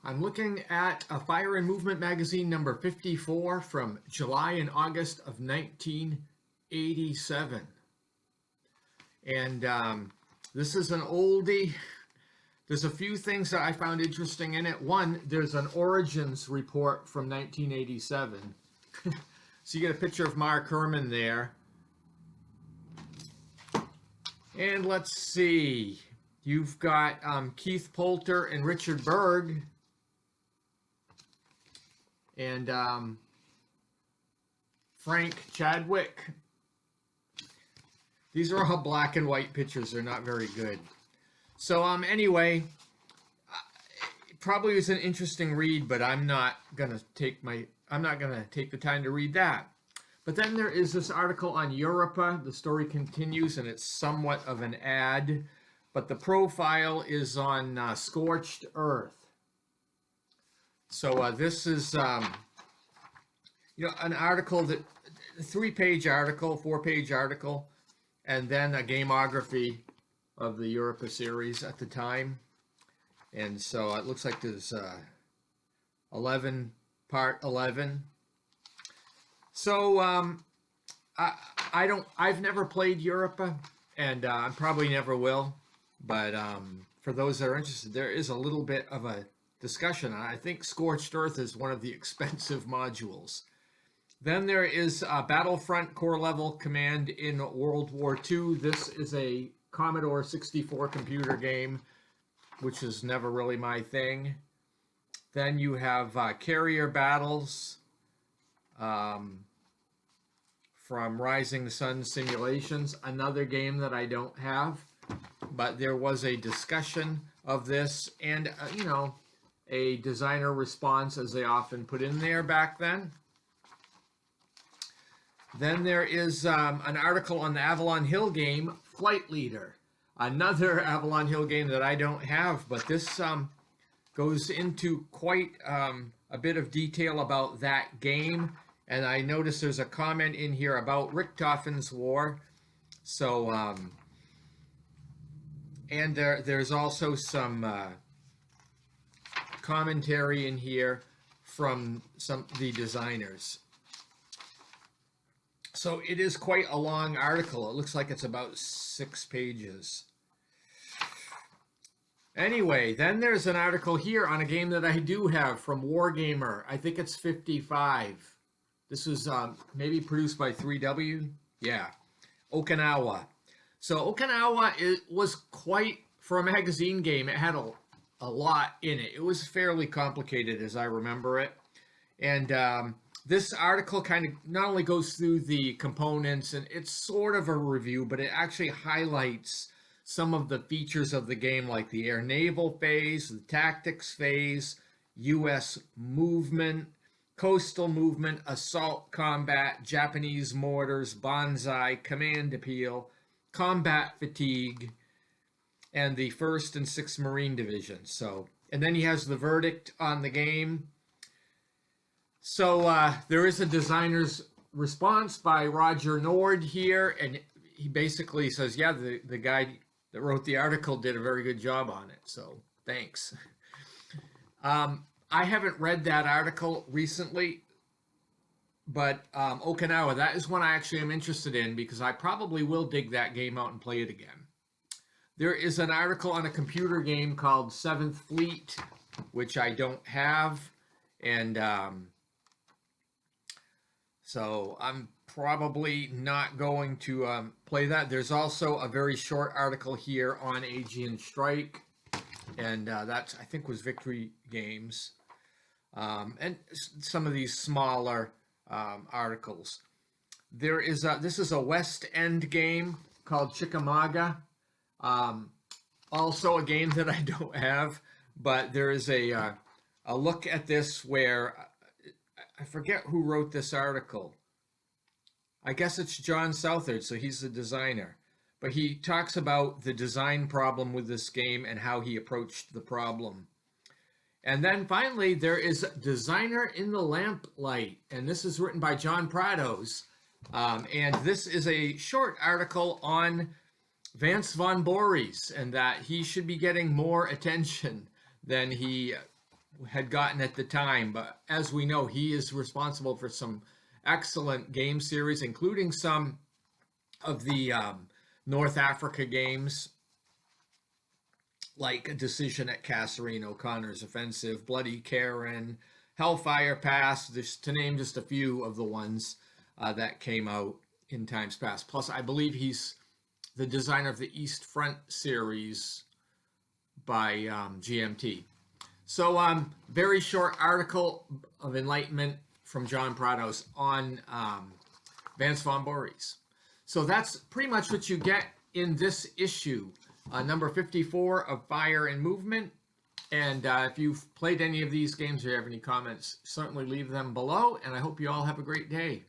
I'm looking at a Fire and Movement magazine number 54 from July and August of 1987. And this is an oldie. There's a few things that I found interesting in it. One, there's an Origins report from 1987. So you get a picture of Mark Herman there. And let's see. You've got Keith Poulter and Richard Berg. And Frank Chadwick. These are all black and white pictures. They're not very good. So anyway, it probably was an interesting read, but I'm not gonna take the time to read that. But then there is this article on Europa. The story continues, and it's somewhat of an ad, but the profile is on Scorched Earth. So this is an article that a 3-page article, 4-page article, and then a gameography of the Europa series at the time. And so it looks like there's 11, part 11. So I've never played Europa, and I probably never will. But for those that are interested, there is a little bit of a discussion. I think Scorched Earth is one of the expensive modules. Then there is Battlefront Core Level Command in World War II. This is a Commodore 64 computer game, which is never really my thing. Then you have Carrier Battles from Rising Sun Simulations, another game that I don't have. But there was a discussion of this and, a designer response, as they often put in there back then. Then there is an article on the Avalon Hill game, Flight Leader. Another Avalon Hill game that I don't have, but this goes into quite a bit of detail about that game. And I notice there's a comment in here about Richthofen's War. So, and there's also some commentary in here from the designers. So it is quite a long article. It looks like it's about 6 pages. Anyway, then there's an article here on a game that I do have from Wargamer. I think it's 55. This was maybe produced by 3W. Yeah, Okinawa. So Okinawa was quite, for a magazine game, it had a lot in it. It was fairly complicated as I remember it. And this article kind of not only goes through the components, and it's sort of a review, but it actually highlights some of the features of the game, like the air-naval phase, the tactics phase, U.S. movement, coastal movement, assault combat, Japanese mortars, bonsai, command appeal, combat fatigue, and the 1st and 6th Marine Divisions. So, and then he has the verdict on the game. So there is a designer's response by Roger Nord here, and he basically says, yeah, the guy that wrote the article did a very good job on it, so thanks. I haven't read that article recently, but Okinawa, that is one I actually am interested in because I probably will dig that game out and play it again. There is an article on a computer game called 7th Fleet, which I don't have, and so I'm probably not going to play that. There's also a very short article here on Aegean Strike, and that's, I think, was Victory Games. And some of these smaller articles. There is this is a West End game called Chickamauga. Also a game that I don't have, but there is a look at this where I forget who wrote this article. I guess it's John Southard, so he's the designer. But he talks about the design problem with this game and how he approached the problem. And then finally, there is Designer in the Lamplight, and this is written by John Prados. And this is a short article on Vance von Voorhis, and that he should be getting more attention than he had gotten at the time. But as we know, he is responsible for some excellent game series, including some of the North Africa games, like A Decision at Kasserine, O'Connor's Offensive, Bloody Karen, Hellfire Pass, just to name just a few of the ones that came out in times past. Plus, I believe he's the designer of the East Front series by GMT. So, very short article of enlightenment from John Prados on Vance von Voorhis. So that's pretty much what you get in this issue, number 54 of Fire and Movement. And if you've played any of these games or you have any comments, certainly leave them below. And I hope you all have a great day.